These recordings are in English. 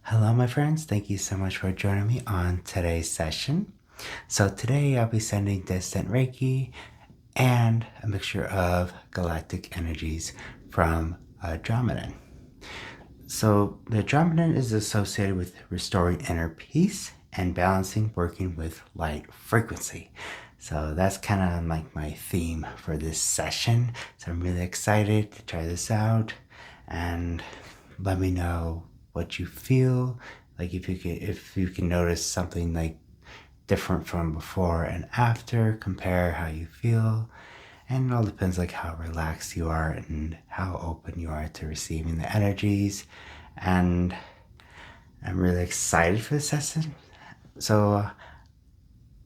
Hello, my friends. Thank you so much for joining me on today's session. So, today I'll be sending distant Reiki and a mixture of galactic energies from Andromedan. So, the Andromedan is associated with restoring inner peace and balancing working with light frequency. So, that's kind of like my theme for this session. So, I'm really excited to try this out and let me know what you feel, like if you can notice something like different from before and after, compare how you feel. And it all depends like how relaxed you are and how open you are to receiving the energies. And I'm really excited for this session. So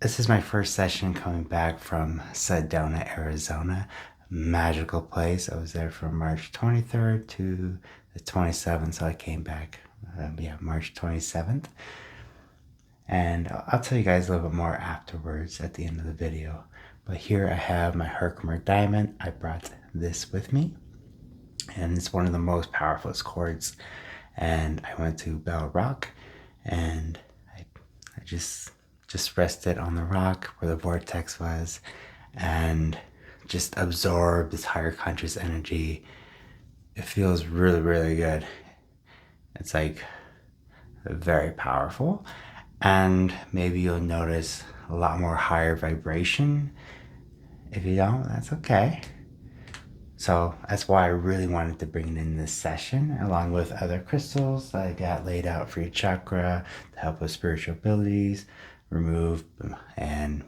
this is my first session coming back from Sedona, Arizona. Magical place. I was there from March 23rd to the 27th, so I came back, March 27th. And I'll tell you guys a little bit more afterwards at the end of the video. But here I have my Herkimer diamond. I brought this with me, and it's one of the most powerful chords. And I went to Bell Rock, and I just rested on the rock where the vortex was, and just absorb this higher conscious energy. It feels really, really good. It's like very powerful. And maybe you'll notice a lot more higher vibration. If you don't, that's okay. So that's why I really wanted to bring it in this session, along with other crystals that I got laid out for your chakra to help with spiritual abilities, remove and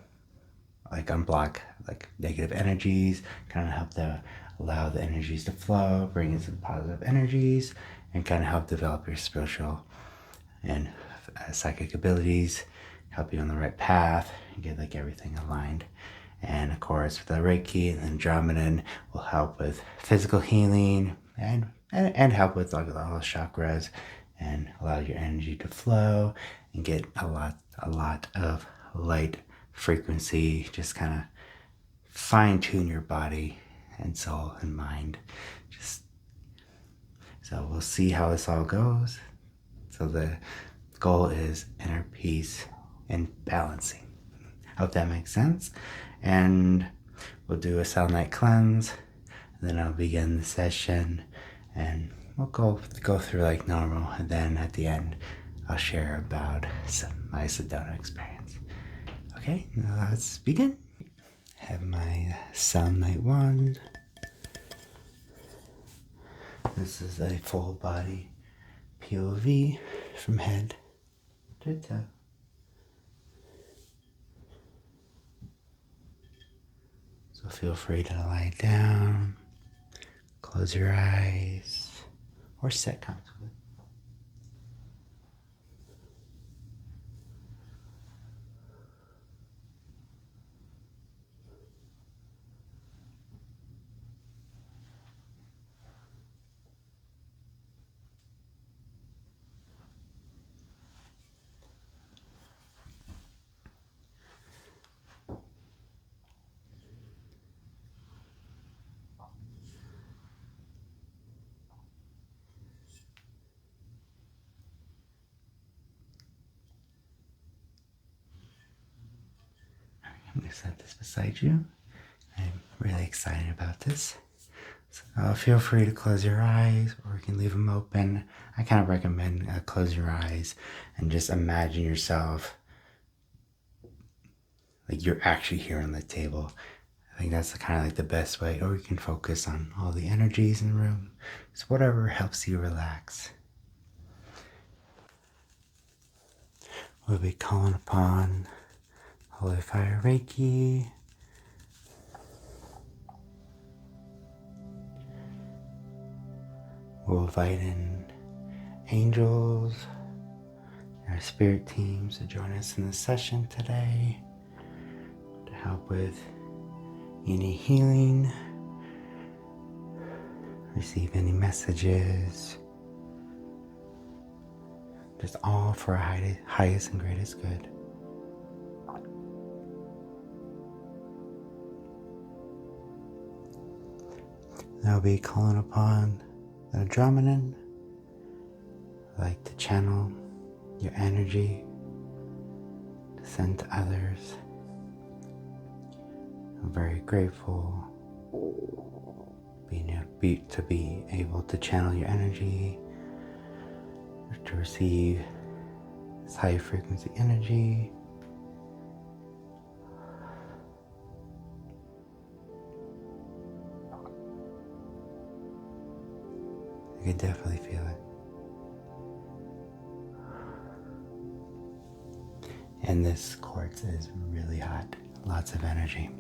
like unblock like negative energies, kind of help to allow the energies to flow, bring in some positive energies, and kind of help develop your spiritual and psychic abilities, help you on the right path, and get like everything aligned. And of course, the Reiki and Andromedan will help with physical healing and help with like all the chakras and allow your energy to flow and get a lot of light frequency. Just kind of fine tune your body and soul and mind. So we'll see how this all goes. So the goal is inner peace and balancing. Hope that makes sense. And we'll do a Selenite cleanse. And then I'll begin the session, and we'll go through like normal. And then at the end, I'll share about my Sedona experience. Okay, now let's begin. I have my Selenite wand. This is a full body POV from head to toe. So feel free to lie down, close your eyes, or sit comfortably. I'm going to set this beside you. I'm really excited about this. So feel free to close your eyes, or you can leave them open. I kind of recommend close your eyes and just imagine yourself like you're actually here on the table. I think that's kind of like the best way, or you can focus on all the energies in the room. So whatever helps you relax. We'll be calling upon Holy Fire Reiki. We'll invite in angels, our spirit teams to join us in this session today to help with any healing, receive any messages, just all for our highest and greatest good. I'll be calling upon the Andromedan, like to channel your energy to send to others. I'm very grateful to be able to channel your energy, to receive this high frequency energy. I can definitely feel it. And this quartz is really hot, lots of energy.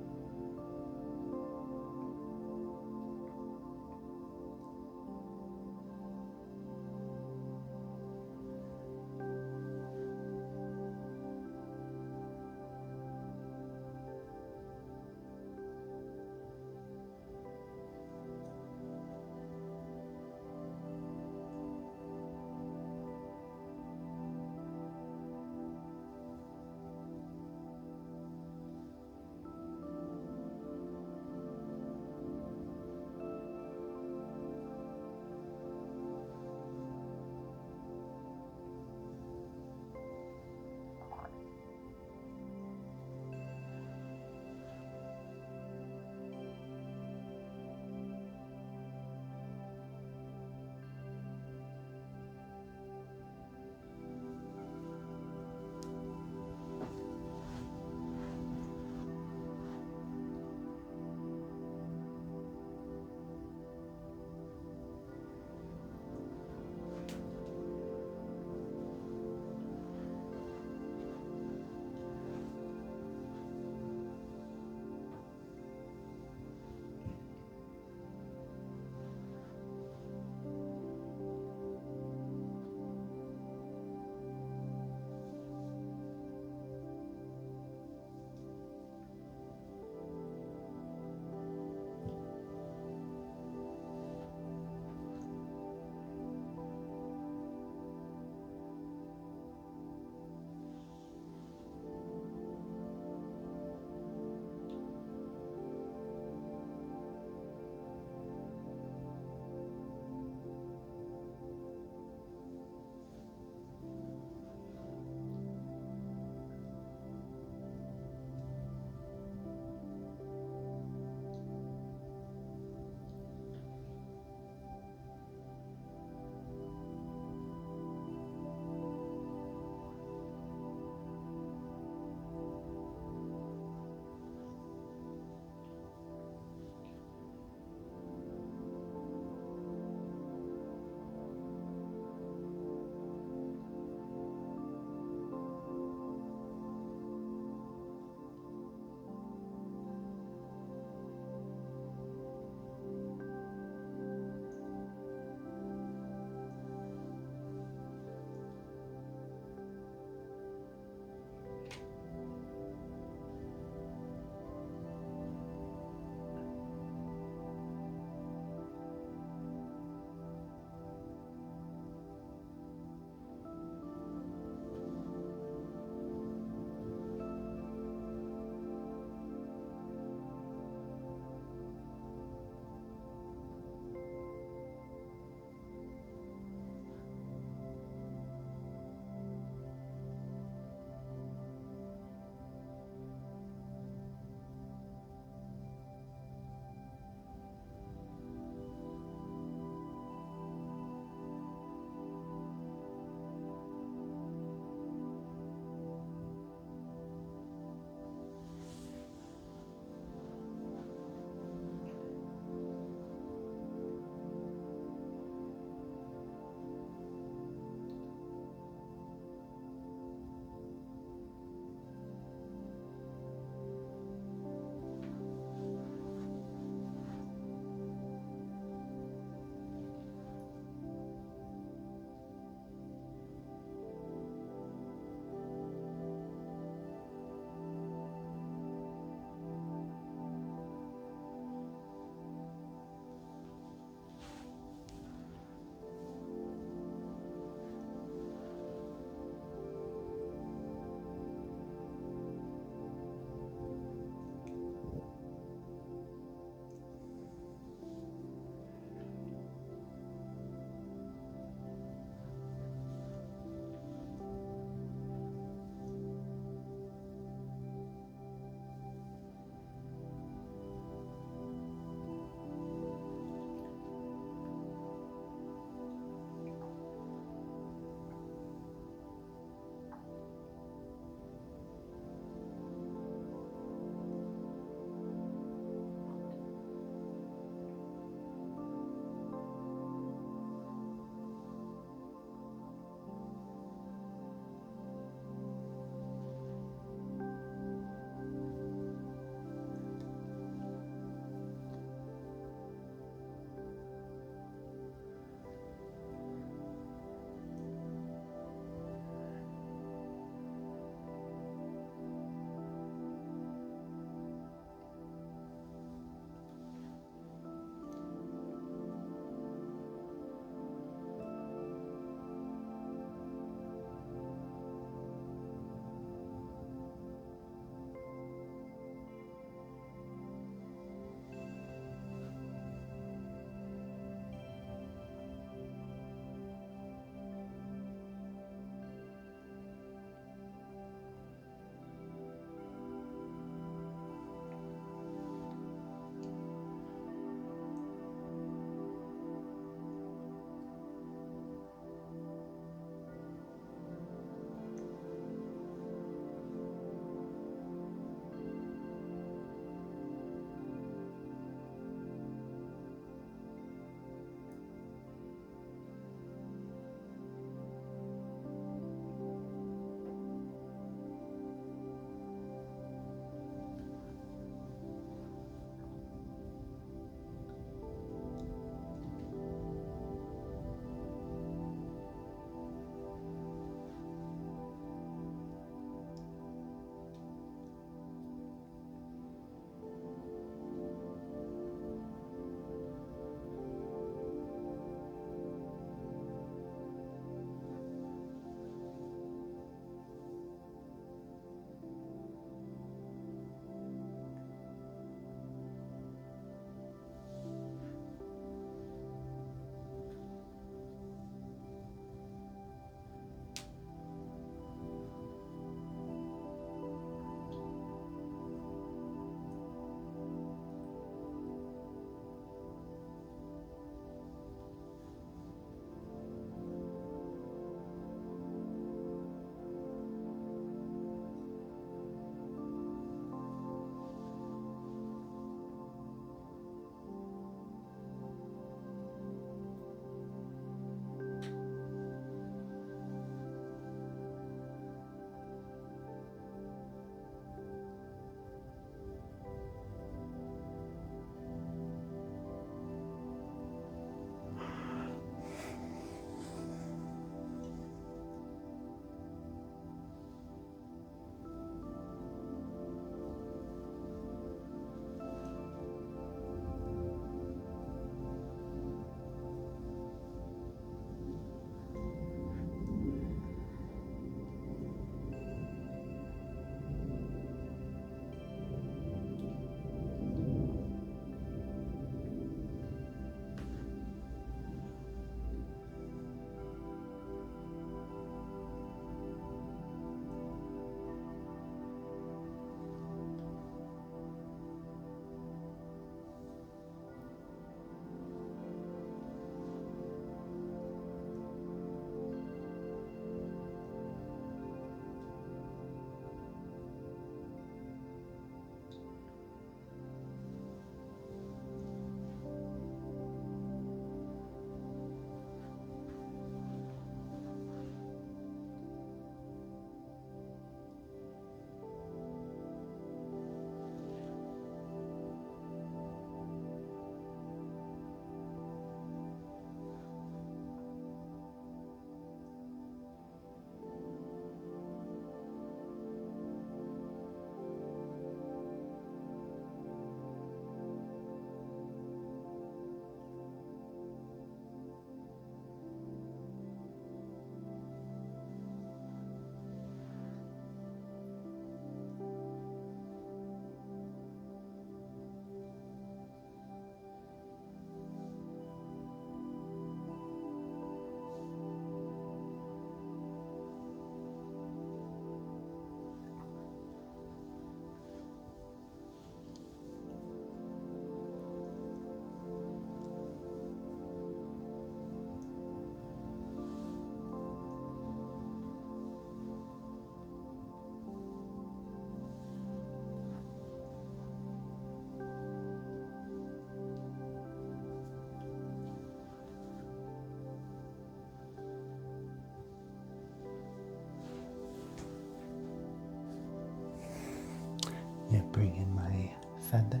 bring in my feather.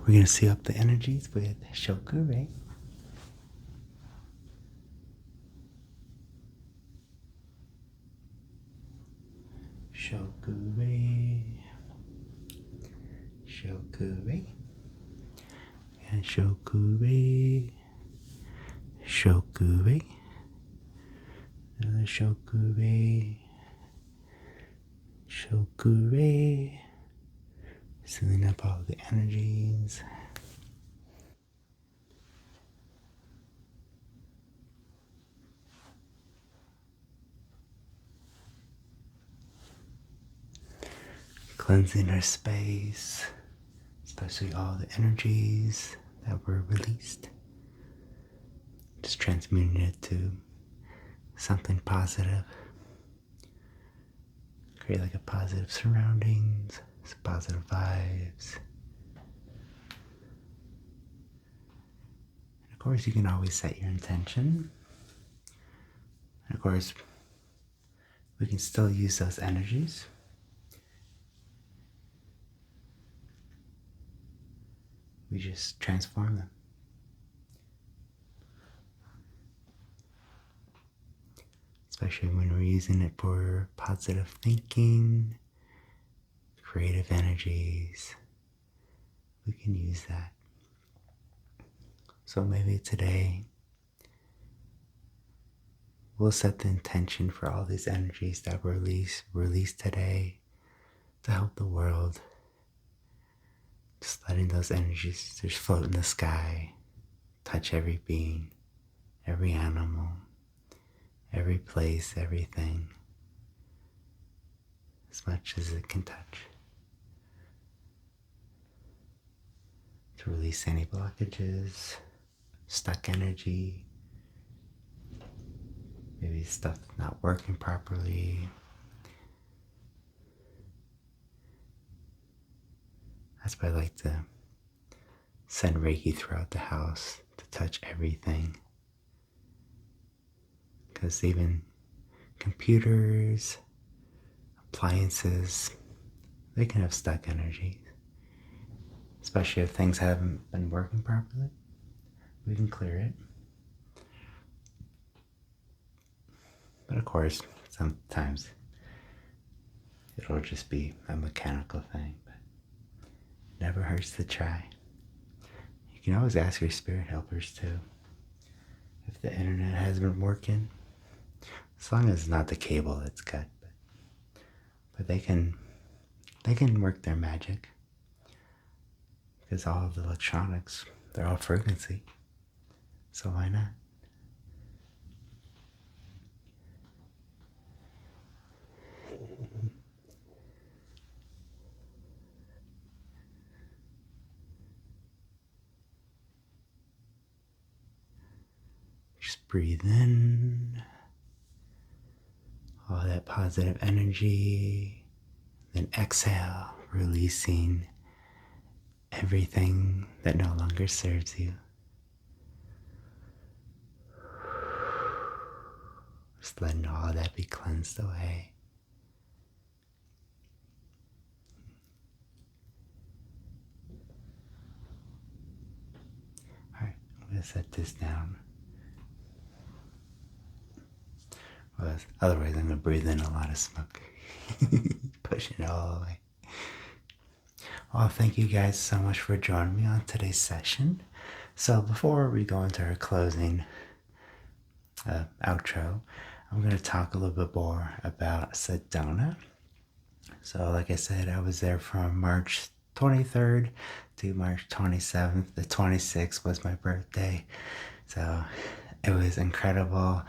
We're going to seal up the energies with chakra. Chakra. Chakra. And chakra. Chakra. Another chakra. Chakra. Sealing up all the energies. Cleansing our space, especially all the energies that were released. Just transmuting it to something positive. Create like a positive surroundings, some positive vibes. And of course, you can always set your intention. And of course, we can still use those energies. We just transform them. Especially when we're using it for positive thinking, creative energies. We can use that. So maybe today, we'll set the intention for all these energies that were released today to help the world. Just letting those energies just float in the sky, touch every being, every animal, every place, everything, as much as it can touch. To release any blockages, stuck energy, maybe stuff not working properly. That's why I like to send Reiki throughout the house to touch everything. Because even computers, appliances, they can have stuck energy. Especially if things haven't been working properly. We can clear it. But of course, sometimes it'll just be a mechanical thing. Never hurts to try. You can always ask your spirit helpers too. If the internet has been working, as long as it's not the cable that's cut, but they can work their magic. Because all of the electronics, they're all frequency. So why not? Just breathe in all that positive energy, then exhale, releasing everything that no longer serves you. Just letting all that be cleansed away. Alright, I'm going to set this down. Otherwise, I'm going to breathe in a lot of smoke. Pushing it all away. Well, thank you guys so much for joining me on today's session. So before we go into our closing, outro, I'm going to talk a little bit more about Sedona. So, like I said, I was there from March 23rd to March 27th. The 26th was my birthday. So, it was incredible.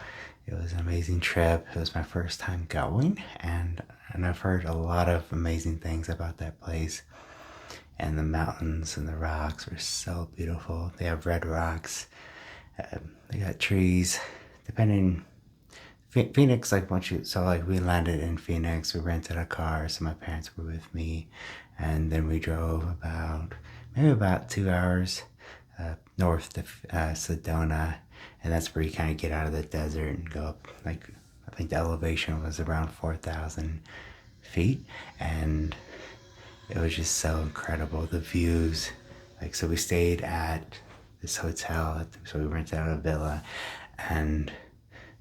It was an amazing trip. It was my first time going, and I've heard a lot of amazing things about that place. And the mountains and the rocks were so beautiful. They have red rocks. They got trees. Depending, Phoenix, like once you, so like we landed in Phoenix, we rented a car, so my parents were with me, and then we drove maybe about 2 hours north to Sedona, and that's where you kind of get out of the desert and go up. Like I think the elevation was around 4,000 feet, and it was just so incredible. The views, like, so we stayed at this hotel, so we rented out a villa, and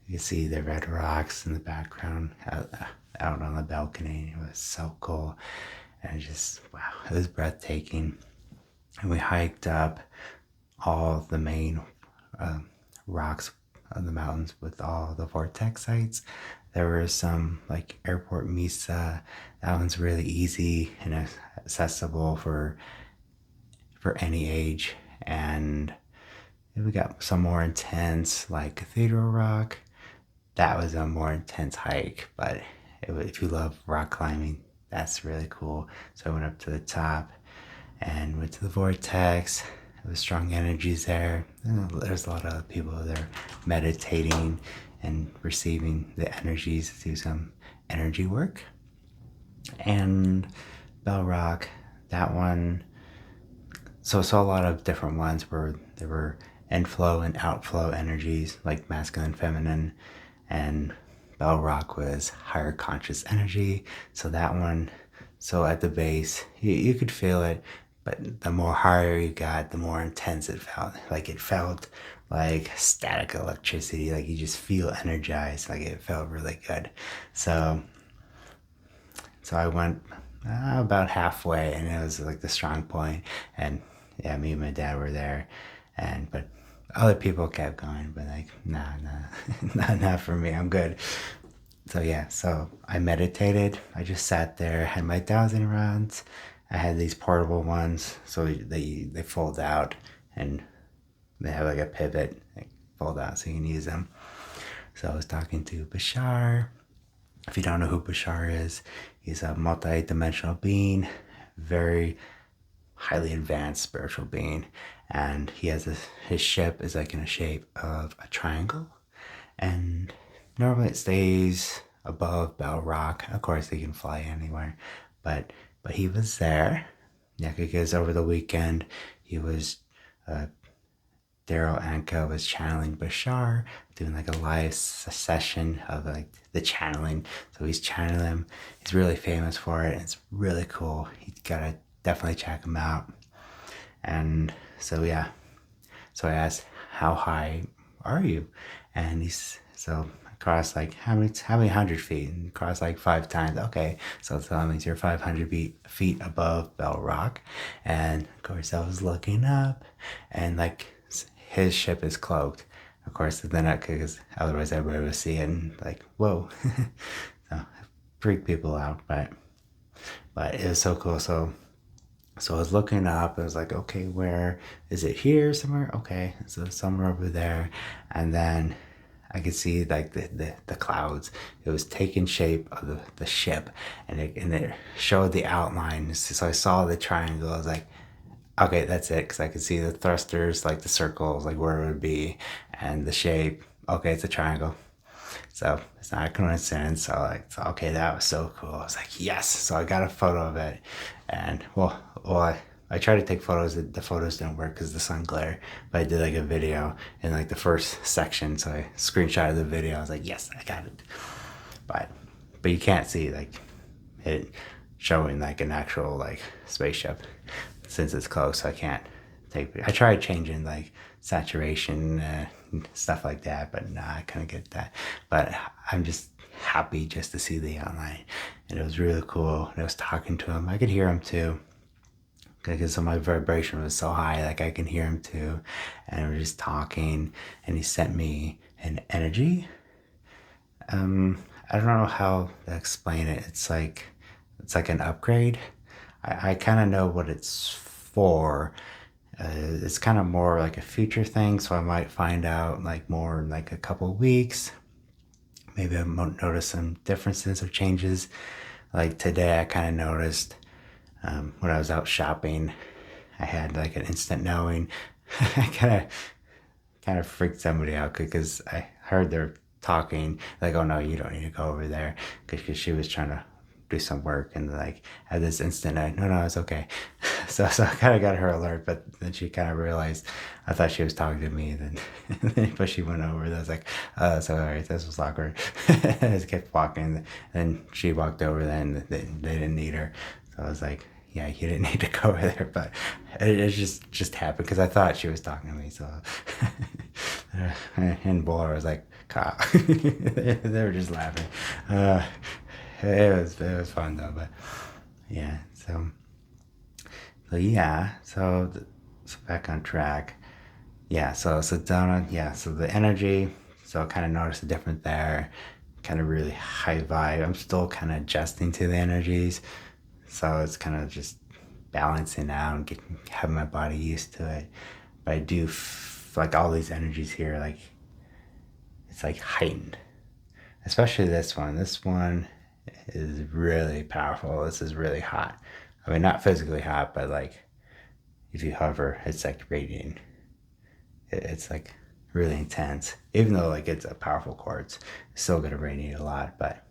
you could see the red rocks in the background out on the balcony. It was so cool. And just, wow, it was breathtaking. And we hiked up all the main rocks of the mountains with all the vortex sites. There were some like Airport Mesa. That one's really easy and accessible for any age. And we got some more intense like Cathedral Rock. That was a more intense hike, but if you love rock climbing, that's really cool. So I went up to the top and went to the vortex. There was strong energies there. There's a lot of people there meditating and receiving the energies to do some energy work. And Bell Rock, that one, so I saw a lot of different ones where there were inflow and outflow energies, like masculine, feminine, and Bell Rock was higher conscious energy. So that one, so at the base, you could feel it, but the more higher you got, the more intense it felt. Like it felt like static electricity, like you just feel energized, like it felt really good. So I went about halfway, and it was like the strong point, and yeah, me and my dad were there, but other people kept going, but like, nah, not for me. I'm good. So yeah, so I meditated. I just sat there, had my dowsing rods. I had these portable ones, so they fold out, and they have like a pivot, like fold out, so you can use them. So I was talking to Bashar. If you don't know who Bashar is, he's a multi-dimensional being, very highly advanced spiritual being, and he has his ship is like in a shape of a triangle, and normally it stays above Bell Rock. Of course, they can fly anywhere, but he was there, yeah, because over the weekend he was Daryl Anka was channeling Bashar, doing like a live session of like the channeling. So he's channeling him. He's really famous for it. It's really cool. You gotta definitely check him out. And so yeah, so I asked, "How high are you?" And he's so across like how many 100 feet? And across like 5 times. Okay, so that means you're 500 feet above Bell Rock. And of course, I was looking up, and like his ship is cloaked. Of course, then because otherwise everybody would see it and like, whoa, so freak people out. But it was so cool. So I was looking up. I was like, okay, where is it? Here somewhere? Okay, so somewhere over there, and then I could see like the clouds. It was taking shape of the ship, and it showed the outline. So I saw the triangle. I was like, okay, that's it, because I could see the thrusters, like the circles, like where it would be, and the shape. Okay, it's a triangle. So it's not a coincidence. So okay, that was so cool. I was like, yes. So I got a photo of it, and I tried to take photos. The photos didn't work because of the sun glare. But I did like a video in like the first section. So I screenshotted the video. I was like, yes, I got it. But you can't see like it showing like an actual like spaceship since it's close. So I can't take. I tried changing like saturation stuff like that, but nah, I couldn't get that. But I'm just happy just to see the outline, and it was really cool. And I was talking to him. I could hear him too, because my vibration was so high, like I can hear him too. And we were just talking, and he sent me an energy. I don't know how to explain it. It's like an upgrade. I kind of know what it's for. It's kind of more like a future thing, so I might find out like more in like a couple of weeks. Maybe I might notice some differences or changes. Like today, I kind of noticed when I was out shopping, I had like an instant knowing. I kind of freaked somebody out because I heard they're talking like, "Oh no, you don't need to go over there," because she was trying to do some work and like at this instant, no, it's okay. So I kind of got her alert, but then she kind of realized I thought she was talking to me. Then but she went over. I was like, so all right, this was awkward. I just kept walking, and she walked over. Then they didn't need her, so I was like, yeah, you didn't need to go over there, but it just happened because I thought she was talking to me. So, and Laura was like, "Cop," they were just laughing. It was fun though, but yeah. So yeah. So back on track. Yeah. So down on yeah. So the energy. So I kind of noticed a difference there. Kind of really high vibe. I'm still kind of adjusting to the energies. So it's kind of just balancing out and having my body used to it. But I do like all these energies here, like it's like heightened. Especially this one. This one is really powerful. This is really hot. I mean, not physically hot, but like if you hover, it's like radiating. It's like really intense. Even though like it's a powerful quartz, it's still gonna radiate a lot. But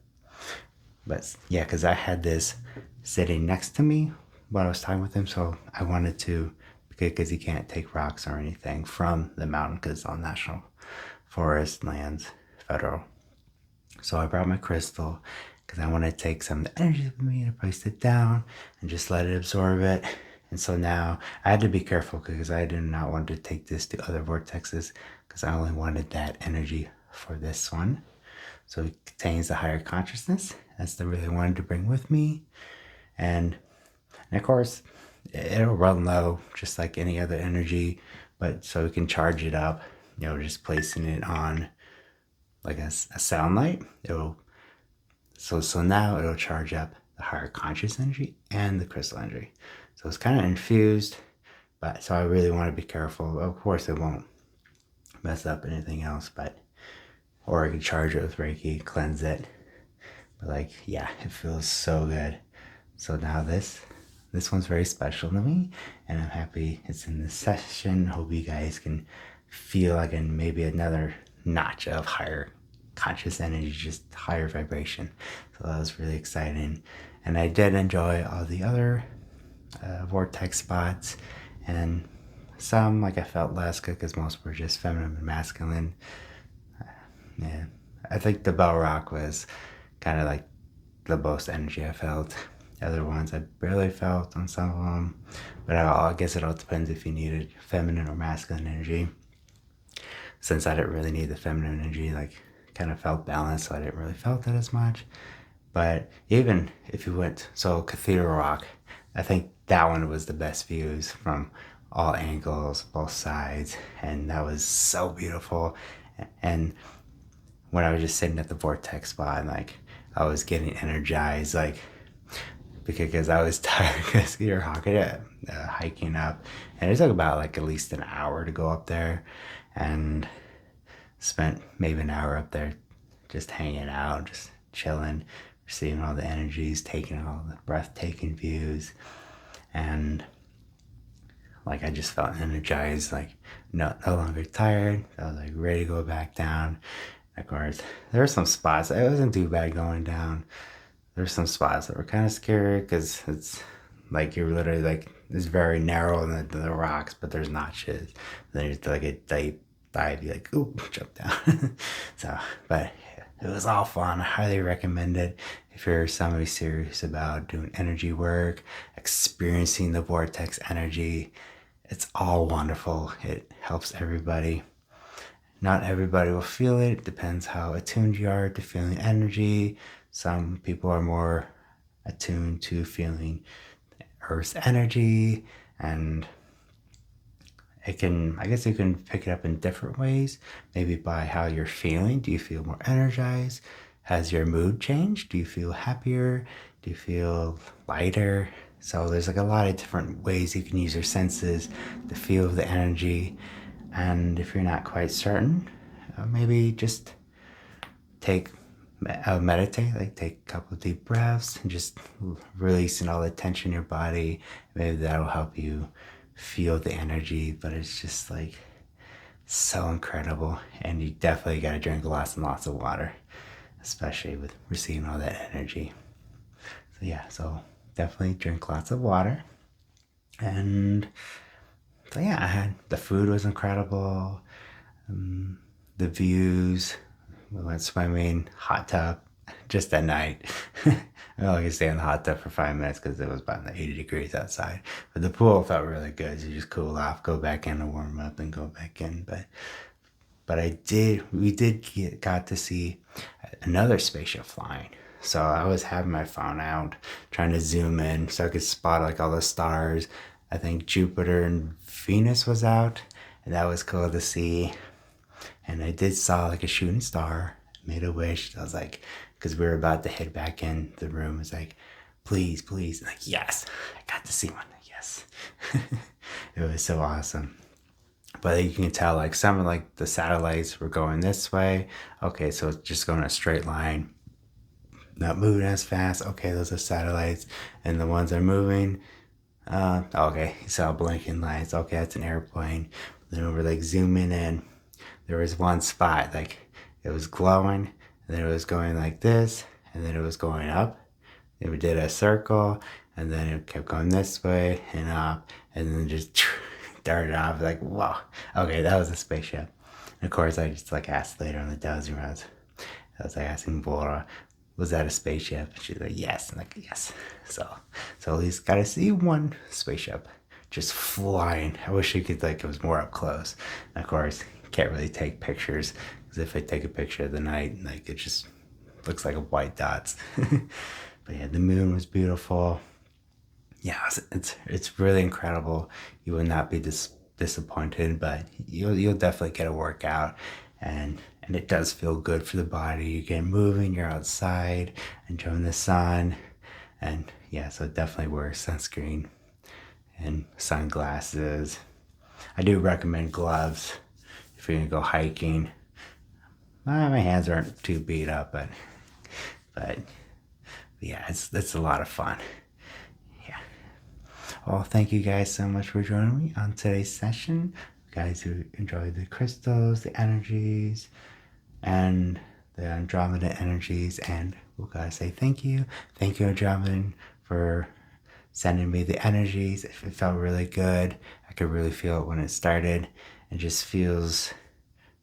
yeah, because I had this sitting next to me when I was talking with him, so I wanted to, because he can't take rocks or anything from the mountain because it's all national forest lands, federal. So I brought my crystal because I want to take some of the energy with me and place it down and just let it absorb it. And so now I had to be careful because I did not want to take this to other vortexes because I only wanted that energy for this one. So it contains the higher consciousness. That's the really wanted to bring with me. And of course, it'll run low just like any other energy, but so we can charge it up, just placing it on like a Selenite. So now it'll charge up the higher conscious energy and the crystal energy. So it's kind of infused, but so I really want to be careful. Of course, it won't mess up anything else, or I can charge it with Reiki, cleanse it. But like, yeah, it feels so good. So now this one's very special to me, and I'm happy it's in this session. Hope you guys can feel like maybe another notch of higher conscious energy, just higher vibration. So that was really exciting. And I did enjoy all the other vortex spots, and some like I felt less good because most were just feminine and masculine. Yeah, I think the Bell Rock was kind of like the most energy I felt. The other ones I barely felt on some of them, but I guess it all depends if you needed feminine or masculine energy. Since I didn't really need the feminine energy, like kind of felt balanced, so I didn't really felt it as much. But even if you went, so Cathedral Rock, I think that one was the best views from all angles, both sides, and that was so beautiful. And when I was just sitting at the vortex spot, like I was getting energized, like because I was tired because you're hiking up, and it took about like at least an hour to go up there, and spent maybe an hour up there just hanging out, just chilling, receiving all the energies, taking all the breathtaking views, and like I just felt energized, like no longer tired. I was like ready to go back down. Of course, there were some spots. It wasn't too bad going down. There's some spots that were kind of scary because it's like you're literally like it's very narrow in the rocks, but there's notches. Then you have to like a deep dive, you like oop, jump down. So, but it was all fun. I highly recommend it if you're somebody serious about doing energy work, experiencing the vortex energy. It's all wonderful. It helps everybody. Not everybody will feel it. It depends how attuned you are to feeling energy. Some people are more attuned to feeling Earth's energy, and I guess you can pick it up in different ways, maybe by how you're feeling. Do you feel more energized? Has your mood changed? Do you feel happier? Do you feel lighter? So there's like a lot of different ways you can use your senses to feel the energy. And if you're not quite certain, maybe just meditate, like take a couple of deep breaths and just releasing all the tension in your body. Maybe that'll help you feel the energy. But it's just like so incredible, and you definitely got to drink lots and lots of water, especially with receiving all that energy. So yeah, so definitely drink lots of water. And so yeah, the food was incredible. The views. We went swimming, hot tub, just at night. I only could stay in the hot tub for 5 minutes because it was about 80 degrees outside. But the pool felt really good. So you just cool off, go back in and warm up, and go back in. But we got to see another spaceship flying. So I was having my phone out, trying to zoom in so I could spot like all the stars. I think Jupiter and Venus was out, and that was cool to see. And I did saw like a shooting star, made a wish. I was like, because we were about to head back in the room. I was like, please, please. And like, yes, I got to see one. Yes. It was so awesome. But you can tell like some of like the satellites were going this way. Okay, so it's just going a straight line, not moving as fast. Okay, those are satellites. And the ones that are moving, okay, you saw blinking lights. Okay, that's an airplane. Then we were like zooming in. There was one spot, like it was glowing, and then it was going like this, and then it was going up. Then we did a circle, and then it kept going this way and up, and then just darted off. Like, whoa, okay, that was a spaceship. And of course, I just like asked later on the dowsing rods. I was like asking Laura, was that a spaceship? And she's like, yes. I'm like, yes. So at least got to see one spaceship just flying. I wish you could like it was more up close. And of course, can't really take pictures because if I take a picture of the night, like it just looks like a white dots. But yeah, the moon was beautiful. Yeah, it's really incredible. You will not be disappointed, but you'll definitely get a workout, and it does feel good for the body. You get moving, you're outside, enjoying the sun, and yeah, so definitely wear sunscreen and sunglasses. I do recommend gloves if you're gonna go hiking. My hands aren't too beat up, but yeah, it's a lot of fun. Yeah. Well, thank you guys so much for joining me on today's session. You guys who enjoyed the crystals, the energies, and the Andromedan energies, and we gotta say thank you. Thank you, Andromedan, for sending me the energies. It felt really good. I could really feel it when it started. It just feels,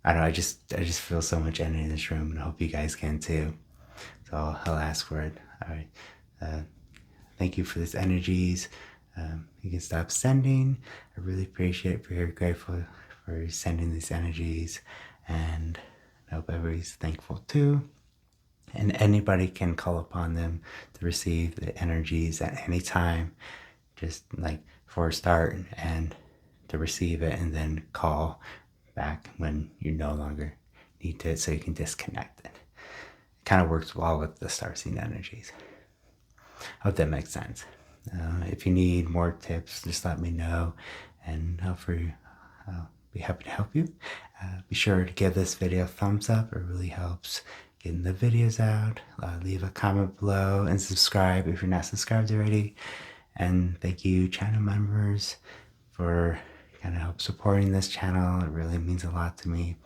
I don't know, I just feel so much energy in this room, and I hope you guys can too. So I'll ask for it. All right. Thank you for these energies. You can stop sending. I really appreciate it. Very grateful for sending these energies, and I hope everybody's thankful too. And anybody can call upon them to receive the energies at any time, just like for a start, and to receive it and then call back when you no longer need it, so you can disconnect it. It kind of works well with the starseed energies. I hope that makes sense. If you need more tips, just let me know, and I'll be happy to help you. Be sure to give this video a thumbs up. It really helps getting the videos out. Leave a comment below and subscribe if you're not subscribed already. And thank you, channel members, for kind of help supporting this channel. It really means a lot to me,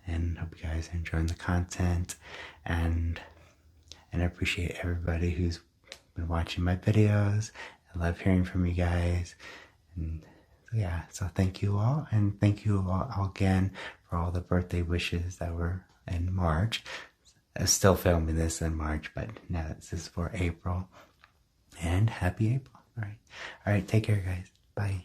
and hope you guys are enjoying the content. And I appreciate everybody who's been watching my videos. I love hearing from you guys. And so yeah, so thank you all, and thank you all again for all the birthday wishes that were in March. I'm still filming this in March, but now this is for April. And happy April. All right, take care, guys. Bye.